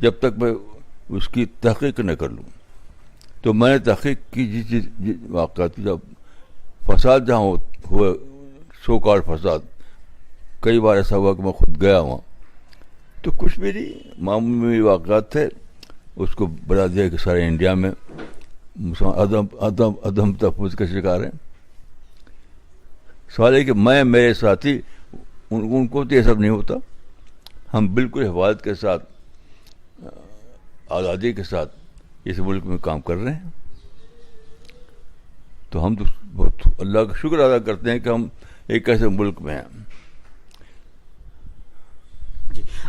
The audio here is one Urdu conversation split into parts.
جب تک میں اس کی تحقیق نہ کر لوں. تو میں نے تحقیق کی جس واقعات کی، جب فساد جہاں ہوئے، سو کال فساد، کئی بار ایسا ہوا کہ میں خود گیا وہاں، تو کچھ بھی نہیں، معمولی واقعات تھے. اس کو بتا دیا کہ سارے انڈیا میں عدم تحفظ کا شکار ہیں. سوال ہے کہ میں، میرے ساتھی، ان کو تو یہ سب نہیں ہوتا. ہم بالکل حفاظت کے ساتھ، آزادی کے ساتھ اس ملک میں کام کر رہے ہیں. تو ہم تو بہت اللہ کا شکر ادا کرتے ہیں کہ ہم ایک ایسے ملک میں ہیں.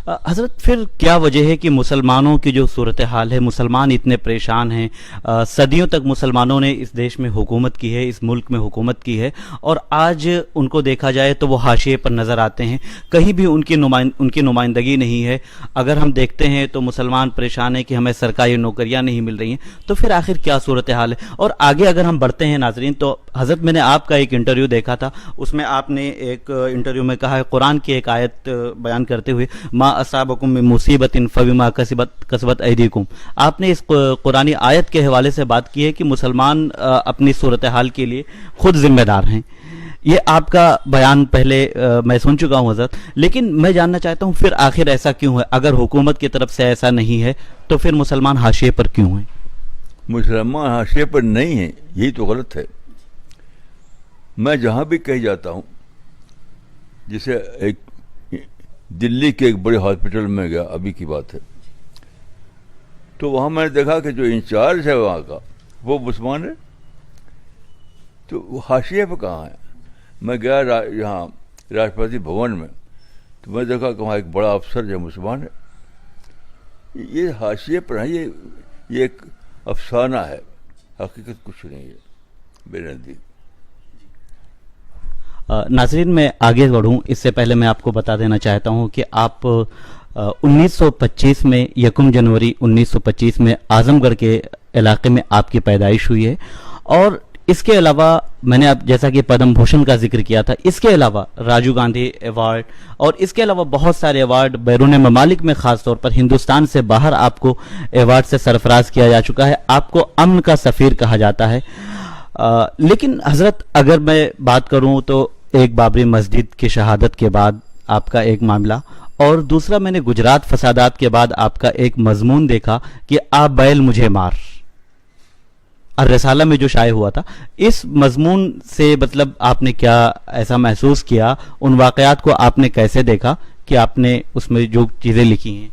حضرت پھر کیا وجہ ہے کہ مسلمانوں کی جو صورتحال ہے، مسلمان اتنے پریشان ہیں، صدیوں تک مسلمانوں نے اس دیش میں حکومت کی ہے، اس ملک میں حکومت کی ہے، اور آج ان کو دیکھا جائے تو وہ حاشیے پر نظر آتے ہیں، کہیں بھی ان کی نمائندگی نہیں ہے. اگر ہم دیکھتے ہیں تو مسلمان پریشان ہیں کہ ہمیں سرکاری نوکریاں نہیں مل رہی ہیں. تو پھر آخر کیا صورتحال ہے؟ اور آگے اگر ہم بڑھتے ہیں ناظرین، تو حضرت میں نے آپ کا ایک انٹرویو دیکھا تھا، اس میں آپ نے ایک انٹرویو میں کہا ہے، قرآن کی ایک آیت بیان کرتے ہوئے، ما اصابکم من مصیبت فبما کسبت ایدیکم، آپ نے اس قرآنی آیت کے حوالے سے بات کی ہے کہ مسلمان اپنی صورتحال کے لیے خود ذمہ دار ہیں. یہ آپ کا بیان پہلے میں سن چکا ہوں حضرت، لیکن میں جاننا چاہتا ہوں پھر آخر ایسا کیوں ہے؟ اگر حکومت کی طرف سے ایسا نہیں ہے تو پھر مسلمان حاشیے پر کیوں ہیں؟ مسلمان حاشیے پر نہیں ہیں، یہی تو غلط ہے. میں جہاں بھی کہیں جاتا ہوں، جسے ایک دلی کے ایک بڑے ہاسپٹل میں گیا، ابھی کی بات ہے، تو وہاں میں نے دیکھا کہ جو انچارج ہے وہاں کا وہ مسلمان ہے. تو وہ حاشیے پہ کہاں ہے؟ میں گیا یہاں راشٹرپتی بھون میں، تو میں دیکھا کہ وہاں ایک بڑا افسر جو مسلمان ہے. یہ حاشیے پر ہے، یہ ایک افسانہ ہے، حقیقت کچھ نہیں ہے میرے نزدیک. ناظرین میں آگے بڑھوں اس سے پہلے میں آپ کو بتا دینا چاہتا ہوں کہ آپ 1925 میں، 1 جنوری 1925 میں اعظم گڑھ کے علاقے میں آپ کی پیدائش ہوئی ہے. اور اس کے علاوہ میں نے اب جیسا کہ پدم بھوشن کا ذکر کیا تھا، اس کے علاوہ راجیو گاندھی ایوارڈ اور اس کے علاوہ بہت سارے ایوارڈ بیرون ممالک میں، خاص طور پر ہندوستان سے باہر آپ کو ایوارڈ سے سرفراز کیا جا چکا ہے. آپ کو امن کا سفیر کہا جاتا ہے. لیکن حضرت اگر میں بات کروں تو ایک بابری مسجد کی شہادت کے بعد آپ کا ایک معاملہ، اور دوسرا میں نے گجرات فسادات کے بعد آپ کا ایک مضمون دیکھا کہ آ بیل مجھے مار، الرسالہ میں جو شائع ہوا تھا. اس مضمون سے مطلب آپ نے کیا ایسا محسوس کیا؟ ان واقعات کو آپ نے کیسے دیکھا کہ آپ نے اس میں جو چیزیں لکھی ہیں؟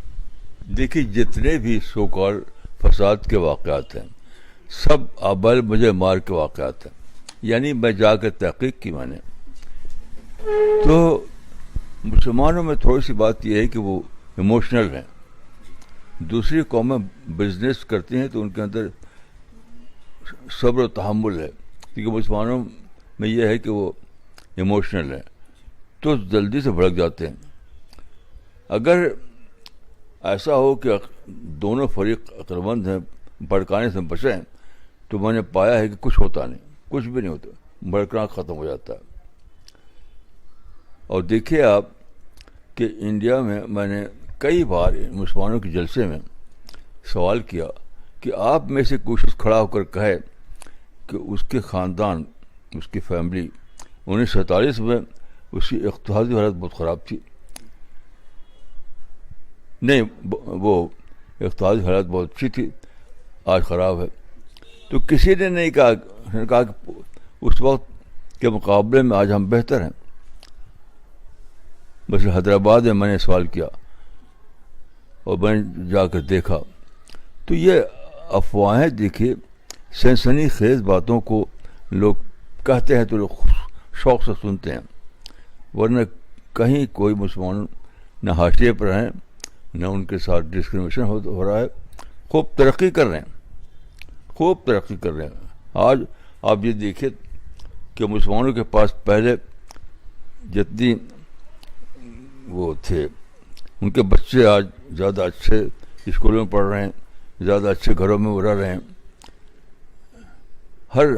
دیکھیے، جتنے بھی سو کال فساد کے واقعات ہیں، سب آبل مجھے مار کے واقعات ہیں. یعنی میں جا کے تحقیق کی، میں نے تو مسلمانوں میں تھوڑی سی بات یہ ہے کہ وہ ایموشنل ہیں. دوسری قومیں بزنس کرتی ہیں تو ان کے اندر صبر و تحمل ہے، کیونکہ مسلمانوں میں یہ ہے کہ وہ ایموشنل ہیں تو جلدی سے بھڑک جاتے ہیں. اگر ایسا ہو کہ دونوں فریق عقلمند ہیں، بھڑکانے سے بچیں، تو میں نے پایا ہے کہ کچھ ہوتا نہیں، کچھ بھی نہیں ہوتا، بھڑکنا ختم ہو جاتا ہے. اور دیکھیے آپ کہ انڈیا میں نے کئی بار مسلمانوں کے جلسے میں سوال کیا کہ آپ میں سے کوئی شخص کھڑا ہو کر کہے کہ اس کے خاندان، اس کی فیملی 1947 میں اس کی اقتصادی حالت بہت خراب تھی. نہیں، وہ اقتصادی حالت بہت اچھی تھی، آج خراب ہے. تو کسی نے نہیں کہا کہ اس وقت کے مقابلے میں آج ہم بہتر ہیں. بس حیدرآباد میں نے سوال کیا اور میں نے جا کر دیکھا تو یہ افواہیں، دیکھیے سنسنی خیز باتوں کو لوگ کہتے ہیں تو لوگ شوق سے سنتے ہیں، ورنہ کہیں کوئی مسلمان نہ حاشیے پر ہیں، نہ ان کے ساتھ ڈسکریمنیشن ہو رہا ہے. خوب ترقی کر رہے ہیں، خوب ترقی کر رہے ہیں. آج آپ یہ دیکھیں کہ مسلمانوں کے پاس پہلے جتنی وہ تھے، ان کے بچے آج زیادہ اچھے اسکولوں میں پڑھ رہے ہیں، زیادہ اچھے گھروں میں وہ رہ رہے ہیں.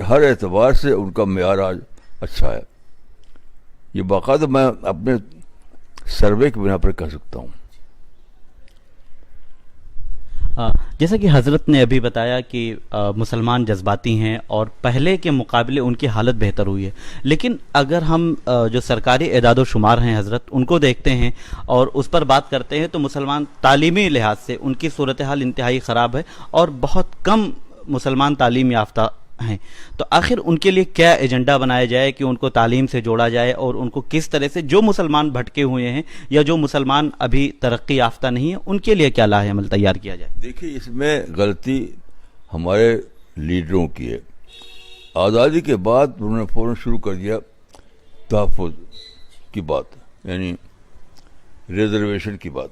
ہر اعتبار سے ان کا معیار آج اچھا ہے. یہ باقاعدہ میں اپنے سروے کی بنا پر کہہ سکتا ہوں. جیسا کہ حضرت نے ابھی بتایا کہ مسلمان جذباتی ہیں اور پہلے کے مقابلے ان کی حالت بہتر ہوئی ہے، لیکن اگر ہم جو سرکاری اعداد و شمار ہیں حضرت ان کو دیکھتے ہیں اور اس پر بات کرتے ہیں تو مسلمان تعلیمی لحاظ سے ان کی صورتحال انتہائی خراب ہے اور بہت کم مسلمان تعلیم یافتہ ہیں، تو آخر ان کے لیے کیا ایجنڈا بنایا جائے کہ ان کو تعلیم سے جوڑا جائے اور ان کو کس طرح سے جو مسلمان بھٹکے ہوئے ہیں یا جو مسلمان ابھی ترقی یافتہ نہیں ہیں ان کے لیے کیا لاہ عمل تیار کیا جائے؟ دیکھیے اس میں غلطی ہمارے لیڈروں کی ہے. آزادی کے بعد انہوں نے فوراً شروع کر دیا تحفظ کی بات، یعنی ریزرویشن کی بات.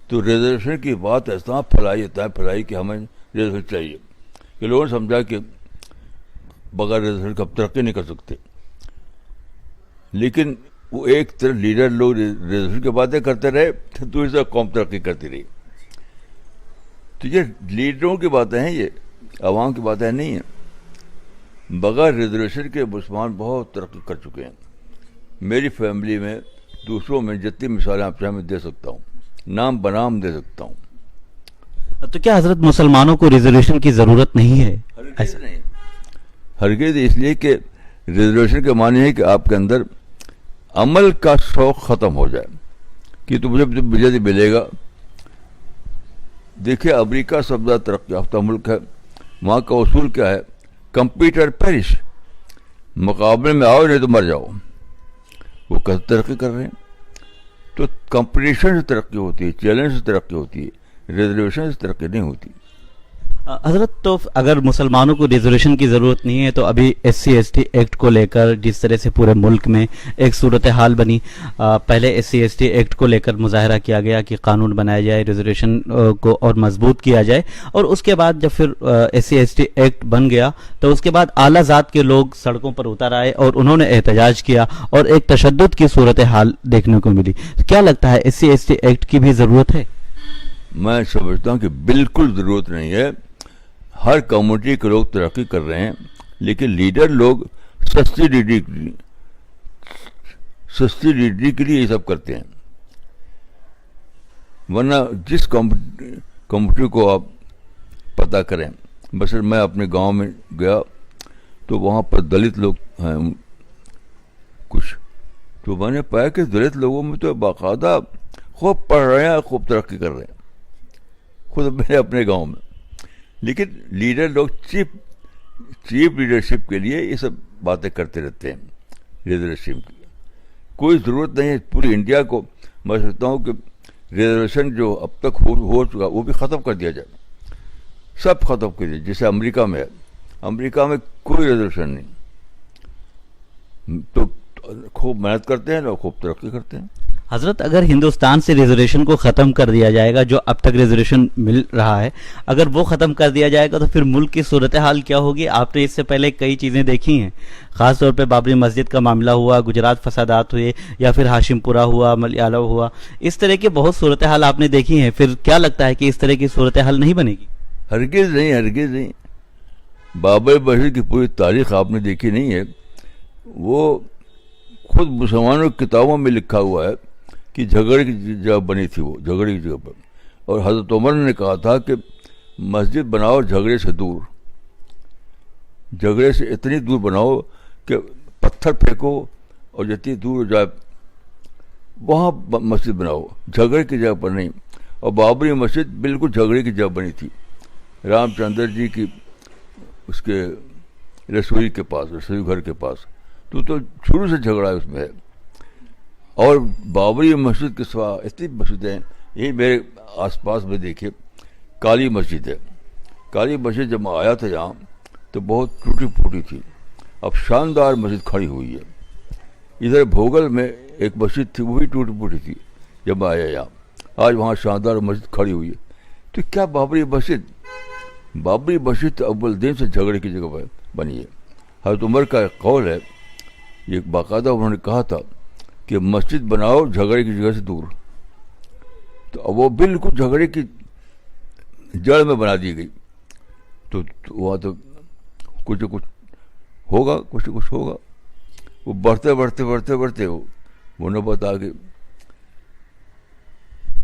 تو ریزرویشن کی بات ایسا پھیلائی کہ ہمیں ریزرویشن چاہیے کہ لوگوں نے سمجھا کہ بغیر ریزرویشن کا ترقی نہیں کر سکتے. لیکن وہ ایک طرف لیڈر لوگ ریزرویشن کی باتیں کرتے رہے تو دوسری طرف قوم ترقی کرتی رہی. تو یہ لیڈروں کی باتیں ہیں، یہ عوام کی باتیں نہیں ہیں. بغیر ریزرویشن کے مسلمان بہت ترقی کر چکے ہیں. میری فیملی میں دوسروں میں جتنی مثالیں آپ چاہیں میں دے سکتا ہوں، نام بنام دے سکتا ہوں. تو کیا حضرت مسلمانوں کو ریزرویشن کی ضرورت نہیں ہے؟ ہرگز نہیں، ہرگز. اس لیے کہ ریزرویشن کا معنی ہے کہ آپ کے اندر عمل کا شوق ختم ہو جائے کہ تو مجھے نہیں ملے گا. دیکھیے امریکہ سب سے زیادہ ترقی یافتہ ملک ہے. وہاں کا اصول کیا ہے؟ کمپیٹر پیرش، مقابلے میں آؤ نہیں تو مر جاؤ. وہ کیسے ترقی کر رہے ہیں؟ تو کمپٹیشن سے ترقی ہوتی ہے، چیلنج سے ترقی ہوتی ہے، ریزرویشن سے ترقی نہیں ہوتی. حضرت تو اگر مسلمانوں کو ریزرویشن کی ضرورت نہیں ہے تو ابھی SC/ST ایکٹ کو لے کر جس طرح سے پورے ملک میں ایک صورتحال بنی، پہلے SC/ST ایکٹ کو لے کر مظاہرہ کیا گیا کہ قانون بنایا جائے، ریزرویشن کو اور مضبوط کیا جائے، اور اس کے بعد جب پھر SC/ST ایکٹ بن گیا تو اس کے بعد اعلیٰ ذات کے لوگ سڑکوں پر اتر آئے اور انہوں نے احتجاج کیا اور ایک تشدد کی صورتحال دیکھنے کو ملی. کیا لگتا ہے SC/ST ایکٹ کی بھی ضرورت ہے؟ میں سمجھتا ہوں کہ بالکل ضرورت نہیں ہے. ہر کمیونٹی کے لوگ ترقی کر رہے ہیں، لیکن لیڈر لوگ سستی ڈگری کے لیے یہ سب کرتے ہیں. ورنہ جس کمیونٹی کو آپ پتہ کریں، مثلا میں اپنے گاؤں میں گیا تو وہاں پر دلت لوگ ہیں کچھ، تو میں نے پایا کہ دلت لوگوں میں تو باقاعدہ خوب پڑھ رہے ہیں، خوب ترقی کر رہے ہیں، خود میں اپنے گاؤں میں. لیکن لیڈر لوگ چیپ لیڈرشپ کے لیے یہ سب باتیں کرتے رہتے ہیں. ریزرویشن کی کوئی ضرورت نہیں ہے. پوری انڈیا کو میں سمجھتا ہوں کہ ریزرویشن جو اب تک ہو چکا وہ بھی ختم کر دیا جائے، سب ختم کر دیا. جیسے امریکہ میں ہے، امریکہ میں کوئی ریزرویشن نہیں، تو خوب محنت کرتے ہیں لوگ، خوب ترقی کرتے ہیں. حضرت اگر ہندوستان سے ریزرویشن کو ختم کر دیا جائے گا، جو اب تک ریزرویشن مل رہا ہے، اگر وہ ختم کر دیا جائے گا تو پھر ملک کی صورتحال کیا ہوگی؟ آپ نے اس سے پہلے کئی چیزیں دیکھی ہیں، خاص طور پہ بابری مسجد کا معاملہ ہوا، گجرات فسادات ہوئے، یا پھر ہاشم پورہ ہوا، ملیالم ہوا، اس طرح کی بہت صورتحال آپ نے دیکھی ہیں. پھر کیا لگتا ہے کہ اس طرح کی صورتحال نہیں بنے گی؟ ہرگز نہیں، ہرگز نہیں. بابر مسجد کی پوری تاریخ آپ نے دیکھی نہیں ہے. وہ خود مسلمانوں کی کتابوں میں لکھا ہوا ہے کہ جھگڑے کی جگہ بنی تھی، وہ جھگڑے کی جگہ پر. اور حضرت عمر نے کہا تھا کہ مسجد بناؤ جھگڑے سے دور، جھگڑے سے اتنی دور بناؤ کہ پتھر پھینکو اور جتنی دور ہو جائے وہاں مسجد بناؤ، جھگڑے کی جگہ پر نہیں. اور بابری مسجد بالکل جھگڑے کی جگہ بنی تھی، رام چندر جی کی اس کے رسوئی کے پاس، رسوئی گھر کے پاس. تو شروع سے جھگڑا اس میں ہے. اور بابری مسجد کے سوا اتنی مسجدیں ہیں، یہی میرے آس پاس میں دیکھیے کالی مسجد ہے. کالی مسجد جب میں آیا تھا یہاں تو بہت ٹوٹی پھوٹی تھی، اب شاندار مسجد کھڑی ہوئی ہے. ادھر بھوگل میں ایک مسجد تھی، وہ بھی ٹوٹی پھوٹی تھی جب میں آیا یہاں، آج وہاں شاندار مسجد کھڑی ہوئی ہے. تو کیا بابری مسجد اول دن سے جھگڑے کی جگہ بنی ہے. حضرت عمر کا ایک قول ہے، یہ باقاعدہ انہوں نے کہا تھا کہ مسجد بناؤ جھگڑے کی جگہ سے دور. تو وہ بالکل جھگڑے کی جڑ میں بنا دی گئی. تو وہاں تو کچھ ہوگا، کچھ ہوگا. وہ بڑھتے وہ نوبت آ گئی.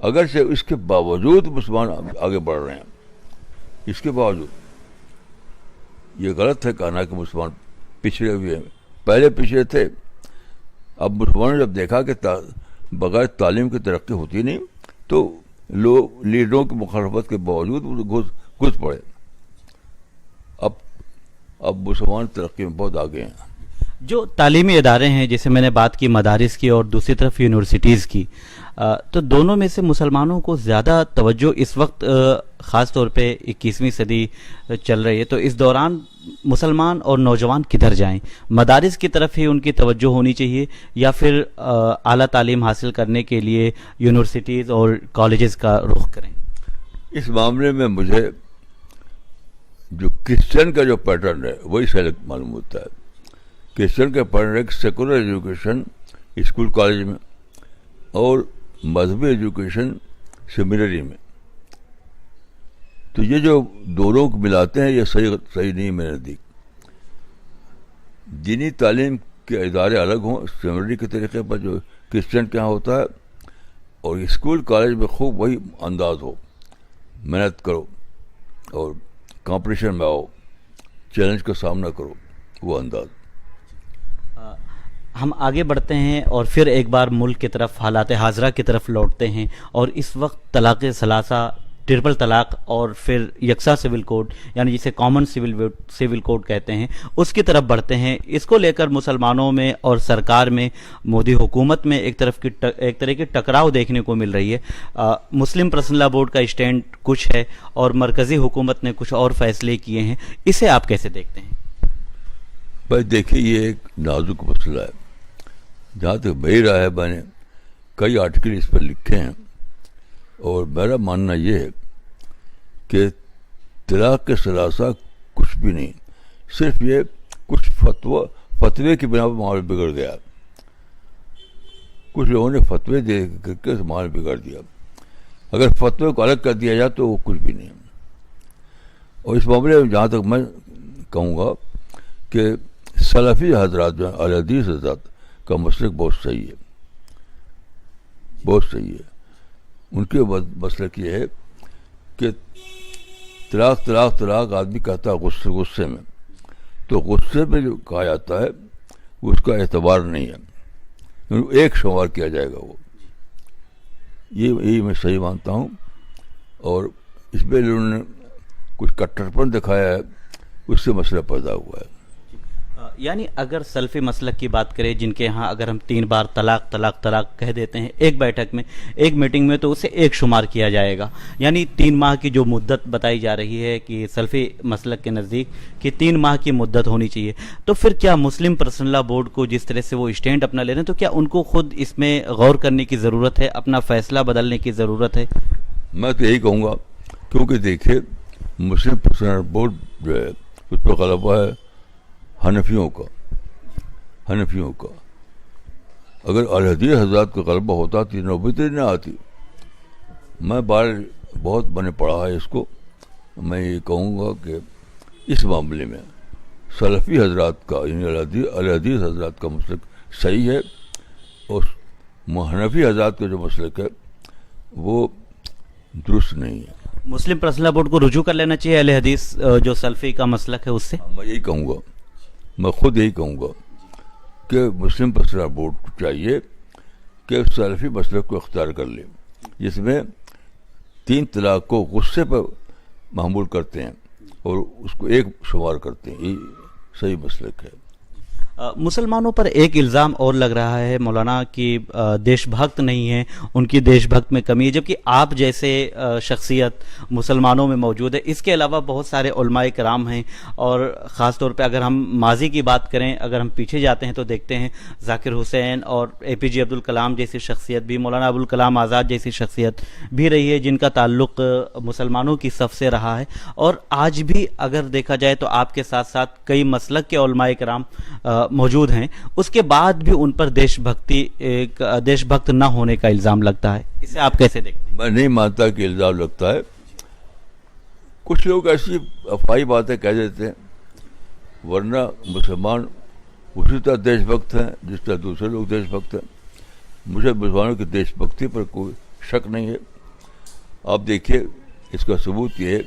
اگرچہ اس کے باوجود مسلمان آگے بڑھ رہے ہیں. اس کے باوجود یہ غلط ہے کہنا کہ مسلمان پچھڑے ہوئے ہیں. پہلے پچھڑے تھے, اب مسلمانوں نے جب دیکھا کہ بغیر تعلیم کی ترقی ہوتی نہیں تو لوگ لیڈروں کی مخالفت کے باوجود گھس پڑے. اب مسلمان ترقی میں بہت آگے ہیں. جو تعلیمی ادارے ہیں, جیسے میں نے بات کی مدارس کی اور دوسری طرف یونیورسٹیز کی, تو دونوں میں سے مسلمانوں کو زیادہ توجہ اس وقت خاص طور پہ 21ویں صدی چل رہی ہے, تو اس دوران مسلمان اور نوجوان کدھر جائیں؟ مدارس کی طرف ہی ان کی توجہ ہونی چاہیے یا پھر اعلیٰ تعلیم حاصل کرنے کے لیے یونیورسٹیز اور کالجز کا رخ کریں؟ اس معاملے میں مجھے جو کرسچن کا جو پیٹرن ہے وہی سلیکٹ معلوم ہوتا ہے. کرسچن کا پیٹرن ہے کہ سیکولر ایجوکیشن اسکول کالج میں اور مذہبی ایجوکیشن سیمینری میں. تو یہ جو دونوں کو ملاتے ہیں یہ صحیح نہیں میرے نزدیک. دینی تعلیم کے ادارے الگ ہوں سیمینری کے طریقے پر جو کرسچن کے یہاں ہوتا ہے, اور اسکول کالج میں خوب وہی انداز ہو, محنت کرو اور کمپٹیشن میں آؤ, چیلنج کا سامنا کرو, وہ انداز. ہم آگے بڑھتے ہیں اور پھر ایک بار ملک کی طرف, حالات حاضرہ کی طرف لوٹتے ہیں, اور اس وقت طلاق ثلاثہ, ٹرپل طلاق اور پھر یکساں سول کوڈ یعنی جسے کامن سول کوڈ کہتے ہیں, اس کی طرف بڑھتے ہیں. اس کو لے کر مسلمانوں میں اور سرکار میں, مودی حکومت میں ایک طرح کی ٹکراؤ دیکھنے کو مل رہی ہے. مسلم پرسنل لا بورڈ کا اسٹینڈ کچھ ہے اور مرکزی حکومت نے کچھ اور فیصلے کیے ہیں. اسے آپ کیسے دیکھتے ہیں؟ بھائی دیکھیے, یہ ایک نازک مسئلہ ہے. جہاں تک میری رائے ہے, میں نے کئی آرٹیکل اس پر لکھے ہیں, اور میرا ماننا یہ ہے کہ طلاق کے ثلاثہ کچھ بھی نہیں, صرف یہ کچھ فتوے کی بنا پر معاملہ بگڑ گیا. کچھ لوگوں نے فتوے دے کر کے معاملہ بگڑ دیا. اگر فتوے کو الگ کر دیا جائے تو وہ کچھ بھی نہیں. اور اس معاملے میں جہاں تک میں کہوں گا کہ سلفی حضرات جو ہیں, اہل حدیث حضرات کا مسلک بہت صحیح ہے, بہت صحیح ہے. ان کے مسلک یہ ہے کہ طلاق طلاق طلاق آدمی کہتا ہے غصے میں, تو غصے میں جو کہا جاتا ہے اس کا اعتبار نہیں ہے, ایک شمار کیا جائے گا. وہ یہی میں صحیح مانتا ہوں. اور اس میں انہوں نے کچھ کٹرپن دکھایا ہے, اس سے مسئلہ پیدا ہوا ہے. یعنی اگر سلفی مسلک کی بات کریں, جن کے ہاں اگر ہم 3 بار طلاق طلاق طلاق کہہ دیتے ہیں ایک بیٹھک میں, ایک میٹنگ میں, تو اسے ایک شمار کیا جائے گا. یعنی 3 ماہ کی جو مدت بتائی جا رہی ہے کہ سلفی مسلک کے نزدیک کہ 3 ماہ کی مدت ہونی چاہیے, تو پھر کیا مسلم پرسنل لا بورڈ کو جس طرح سے وہ اسٹینڈ اپنا لے رہے ہیں, تو کیا ان کو خود اس میں غور کرنے کی ضرورت ہے, اپنا فیصلہ بدلنے کی ضرورت ہے؟ میں تو یہی کہوں گا, کیونکہ دیکھیے مسلم پرسنل بورڈ جو ہے اس پہ غلبہ ہے حنفیوں کا. اگر اہل حدیث حضرات کا غلبہ ہوتا تو نوبت ہی نہ آتی. میں بہت میں نے پڑھا ہے اس کو. میں یہ کہوں گا کہ اس معاملے میں سلفی حضرات کا یعنی اہل حدیث حضرات کا مسلک صحیح ہے, اور حنفی حضرات کا جو مسلک ہے وہ درست نہیں ہے. مسلم پرسنل لا بورڈ کو رجوع کر لینا چاہیے اہل حدیث جو سلفی کا مسلک ہے اس سے. میں یہی کہوں گا, میں خود یہی کہوں گا کہ مسلم پرسنل لا بورڈ کو چاہیے کہ سلفی مسلک کو اختیار کر لے, جس میں 3 طلاق کو غصے پر معمول کرتے ہیں اور اس کو ایک شمار کرتے ہیں. یہ صحیح مسلک ہے. مسلمانوں پر ایک الزام اور لگ رہا ہے مولانا کہ دیش بھکت نہیں ہیں, ان کی دیش بھکت میں کمی ہے, جبکہ آپ جیسے شخصیت مسلمانوں میں موجود ہے. اس کے علاوہ بہت سارے علماء کرام ہیں, اور خاص طور پہ اگر ہم ماضی کی بات کریں, اگر ہم پیچھے جاتے ہیں تو دیکھتے ہیں ذاکر حسین اور APJ عبد الکلام جیسی شخصیت بھی, مولانا ابوالکلام آزاد جیسی شخصیت بھی رہی ہے, جن کا تعلق مسلمانوں کی صف سے رہا ہے. اور آج بھی اگر دیکھا جائے تو آپ کے ساتھ ساتھ کئی مسلک کے علماء کرام موجود ہیں, اس کے بعد بھی ان پر دیش بھکت نہ ہونے کا الزام لگتا ہے. اسے آپ کیسے دیکھتے ہیں؟ میں نہیں مانتا کہ الزام لگتا ہے. کچھ لوگ ایسی افواہی باتیں کہہ دیتے ہیں, ورنہ مسلمان اسی طرح دیش بھکت ہیں جس طرح دوسرے لوگ دیش بھکت ہیں. مجھے مسلمانوں کی دیش بھکتی پر کوئی شک نہیں ہے. آپ دیکھیے اس کا ثبوت یہ ہے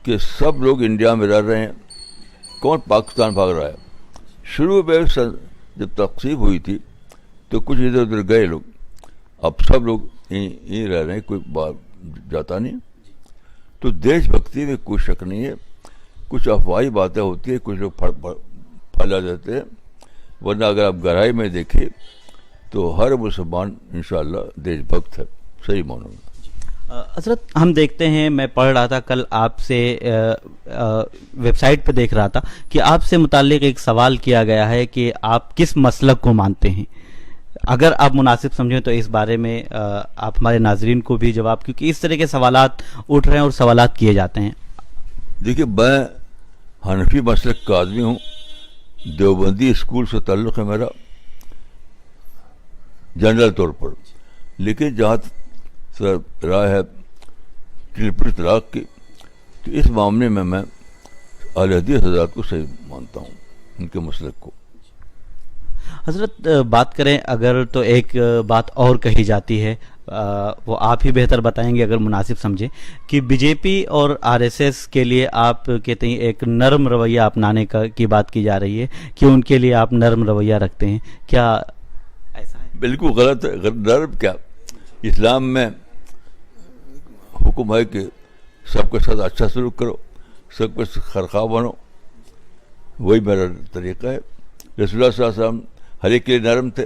کہ سب لوگ انڈیا میں رہ رہے ہیں, کون پاکستان بھاگ رہا ہے. شروع میں جب تقسیم ہوئی تھی تو کچھ ادھر ادھر گئے لوگ, اب سب لوگ یہیں رہ رہے ہیں, کوئی باہر جاتا نہیں. تو دیش بھکتی میں کوئی شک نہیں ہے. کچھ افواہی باتیں ہوتی ہیں, کچھ لوگ پھیلا دیتے ہیں, ورنہ اگر آپ گہرائی میں دیکھیں تو ہر مسلمان انشاءاللہ دیش بھکت ہے صحیح معنوں میں. حضرت ہم دیکھتے ہیں, میں پڑھ رہا تھا کل آپ سے ویب سائٹ پہ دیکھ رہا تھا کہ آپ سے متعلق ایک سوال کیا گیا ہے کہ آپ کس مسلک کو مانتے ہیں. اگر آپ مناسب سمجھیں تو اس بارے میں آپ ہمارے ناظرین کو بھی جواب, کیونکہ اس طرح کے سوالات اٹھ رہے ہیں اور سوالات کیے جاتے ہیں. دیکھیے میں حنفی مسلک کا آدمی ہوں, دیوبندی اسکول سے تعلق ہے میرا جنرل طور پر, لیکن جہاں رائے ہے ٹرپل طلاق کی تو اس معاملے میں اہل حدیث حضرات کو صحیح مانتا ہوں, ان کے مسلک کو. حضرت بات کریں اگر تو ایک بات اور کہی جاتی ہے, وہ آپ ہی بہتر بتائیں گے اگر مناسب سمجھیں, کہ بی جے پی اور آر ایس ایس کے لیے آپ کہتے ہیں ایک نرم رویہ اپنانے کی بات کی جا رہی ہے کہ ان کے لیے آپ نرم رویہ رکھتے ہیں, کیا ایسا ہے؟ بالکل غلط ہے. نرم کیا, اسلام میں حکم ہے کہ سب کے ساتھ اچھا سلوک کرو, سب کے ساتھ خرخواہ بنو, وہی میرا طریقہ ہے. رسول اللہ صلی اللہ علیہ وسلم ہر ایک کے لیے نرم تھے,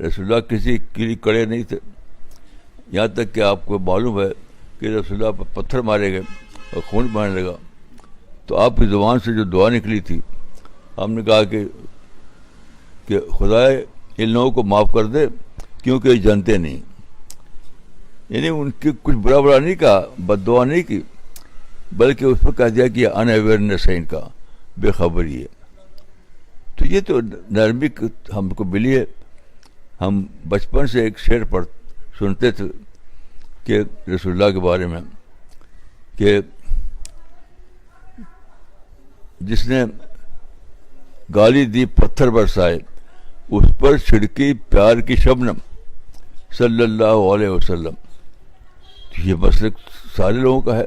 رسول اللہ کسی کے لیے کڑے نہیں تھے. یہاں تک کہ آپ کو معلوم ہے کہ رسول اللہ پر پتھر مارے گئے اور خون بہنے لگا تو آپ کی زبان سے جو دعا نکلی تھی, آپ نے کہا کہ خدا ان لوگوں کو معاف کر دے کیونکہ یہ جانتے نہیں. یعنی ان کی کچھ برا نہیں کہا, بد دعا نہیں کی, بلکہ اس پر کہہ دیا کہ ان اویئرنیس ہے, ان کا بے خبری ہے. تو یہ تو نرمی ہم کو ملی ہے. ہم بچپن سے ایک شعر سنتے تھے کہ رسول اللہ کے بارے میں کہ جس نے گالی دی پتھر برسائے, اس پر چھڑکی پیار کی شبنم صلی اللہ علیہ وسلم. یہ مسلک سارے لوگوں کا ہے.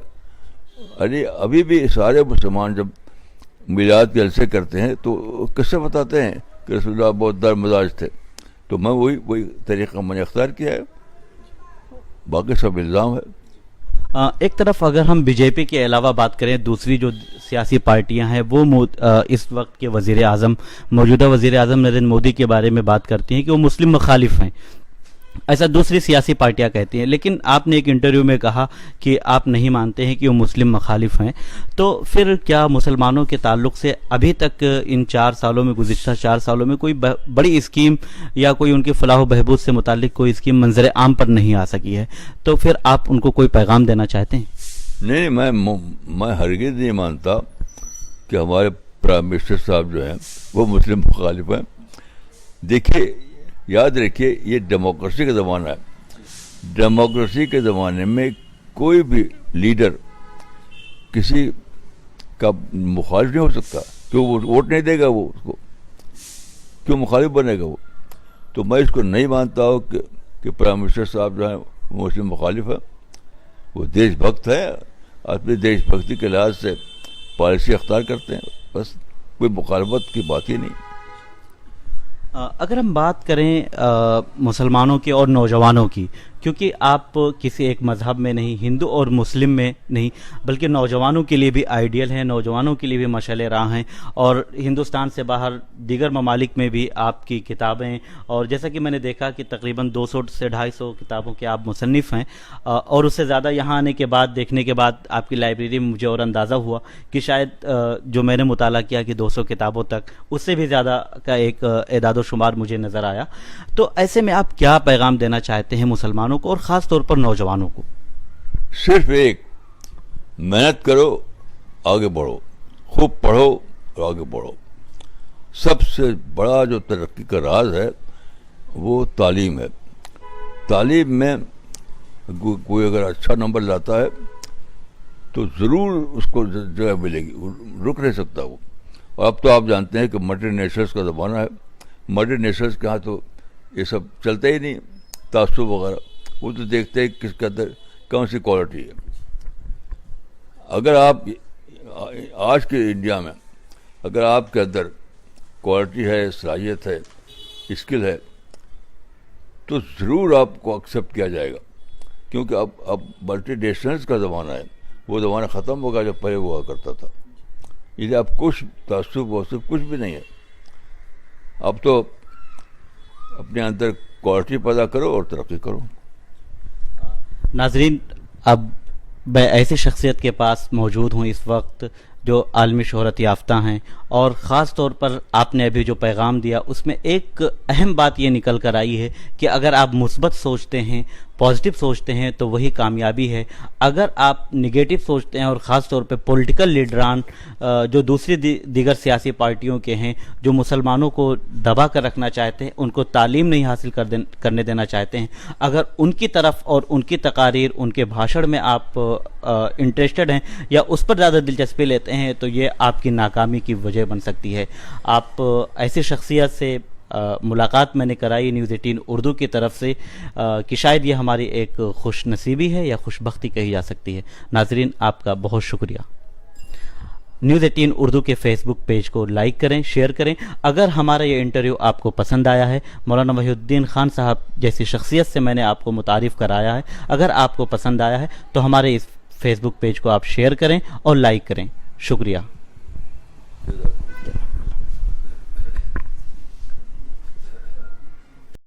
ارے ابھی بھی سارے مسلمان جب میلاد کے جلسے کرتے ہیں تو کس سے بتاتے ہیں کہ رسول اللہ بہت در مزاج تھے, تو میں وہی طریقہ میں نے اختیار کیا ہے, باقی سب الزام ہے. ایک طرف اگر ہم بی جے پی کے علاوہ بات کریں, دوسری جو سیاسی پارٹیاں ہیں وہ اس وقت کے وزیر اعظم, موجودہ وزیر اعظم نریندر مودی کے بارے میں بات کرتی ہیں کہ وہ مسلم مخالف ہیں. ایسا دوسری سیاسی پارٹیاں کہتی ہیں, لیکن آپ نے ایک انٹرویو میں کہا کہ آپ نہیں مانتے ہیں کہ وہ مسلم مخالف ہیں. تو پھر کیا مسلمانوں کے تعلق سے ابھی تک ان 4 سالوں میں, گزشتہ 4 سالوں میں کوئی بڑی اسکیم یا کوئی ان کے فلاح و بہبود سے متعلق کوئی اسکیم منظر عام پر نہیں آ سکی ہے؟ تو پھر آپ ان کو کوئی پیغام دینا چاہتے ہیں؟ نہیں, میں ہرگز نہیں مانتا کہ ہمارے پرائم منسٹر صاحب جو ہیں وہ مسلم مخالف ہیں. دیکھیے, یاد رکھیے, یہ ڈیموکریسی کا زمانہ ہے. ڈیموکریسی کے زمانے میں کوئی بھی لیڈر کسی کا مخالف نہیں ہو سکتا. کیوں وہ ووٹ نہیں دے گا, وہ اس کو کیوں مخالف بنے گا وہ؟ تو میں اس کو نہیں مانتا ہوں کہ پرائم منسٹر صاحب جو ہیں وہ مسلم مخالف ہے. وہ دیش بھکت ہے, اپنی دیش بھکتی کے لحاظ سے پالیسی اختیار کرتے ہیں, بس کوئی مخالفت کی بات ہی نہیں. اگر ہم بات کریں مسلمانوں کی اور نوجوانوں کی, کیونکہ آپ کسی ایک مذہب میں نہیں, ہندو اور مسلم میں نہیں, بلکہ نوجوانوں کے لیے بھی آئیڈیل ہیں, نوجوانوں کے لیے بھی مشعل راہ ہیں, اور ہندوستان سے باہر دیگر ممالک میں بھی آپ کی کتابیں, اور جیسا کہ میں نے دیکھا کہ تقریباً 200 سے 250 کتابوں کے آپ مصنف ہیں, اور اس سے زیادہ یہاں آنے کے بعد, دیکھنے کے بعد آپ کی لائبریری میں مجھے اور اندازہ ہوا کہ شاید جو میں نے مطالعہ کیا کہ 200 کتابوں تک, اس سے بھی زیادہ کا ایک اعداد و شمار مجھے نظر آیا. تو ایسے میں آپ کیا پیغام دینا چاہتے ہیں مسلمانوں کو اور خاص طور پر نوجوانوں کو؟ صرف ایک, محنت کرو, آگے بڑھو, خوب پڑھو اور آگے بڑھو. سب سے بڑا جو ترقی کا راز ہے وہ تعلیم ہے. تعلیم میں کوئی اگر اچھا نمبر لاتا ہے تو ضرور اس کو جگہ ملے گی, رک نہیں سکتا وہ. اور اب تو آپ جانتے ہیں کہ ملٹی نیشنلز کا زمانہ ہے. ملٹی نیشنلز کے ہاں تو یہ سب چلتا ہی نہیں, تعصب وغیرہ. وہ تو دیکھتے ہیں کس کے اندر کون سی کوالٹی ہے. اگر آپ آج کے انڈیا میں اگر آپ کے اندر کوالٹی ہے، صلاحیت ہے، اسکل ہے، تو ضرور آپ کو ایکسیپٹ کیا جائے گا. کیونکہ اب ملٹی نیشنلز کا زمانہ ہے. وہ زمانہ ختم ہوگا جو پہلے ہوا کرتا تھا. یہ اب کچھ تعصب وصب کچھ بھی نہیں ہے. اب تو اپنے اندر کوالٹی پیدا کرو اور ترقی کرو. ناظرین، اب میں ایسی شخصیت کے پاس موجود ہوں اس وقت جو عالمی شہرت یافتہ ہیں، اور خاص طور پر آپ نے ابھی جو پیغام دیا اس میں ایک اہم بات یہ نکل کر آئی ہے کہ اگر آپ مثبت سوچتے ہیں، پازیٹیو سوچتے ہیں تو وہی کامیابی ہے. اگر آپ نگیٹو سوچتے ہیں، اور خاص طور پہ پولیٹیکل لیڈران جو دوسری دیگر سیاسی پارٹیوں کے ہیں، جو مسلمانوں کو دبا کر رکھنا چاہتے ہیں، ان کو تعلیم نہیں حاصل کرنے دینا چاہتے ہیں، اگر ان کی طرف اور ان کی تقاریر، ان کے بھاشن میں آپ انٹرسٹڈ ہیں یا اس پر زیادہ دلچسپی لیتے ہیں تو یہ آپ کی ناکامی کی وجہ بن سکتی ہے. آپ ایسی شخصیت سے ملاقات میں نے کرائی نیوز 18 اردو کی طرف سے کہ شاید یہ ہماری ایک خوش نصیبی ہے یا خوش بختی کہی جا سکتی ہے. ناظرین، آپ کا بہت شکریہ. نیوز 18 اردو کے فیس بک پیج کو لائک کریں، شیئر کریں. اگر ہمارا یہ انٹرویو آپ کو پسند آیا ہے، مولانا محی الدین خان صاحب جیسی شخصیت سے میں نے آپ کو متعارف کرایا ہے، اگر آپ کو پسند آیا ہے تو ہمارے اس فیس بک پیج کو آپ شیئر کریں اور لائک کریں. شکریہ.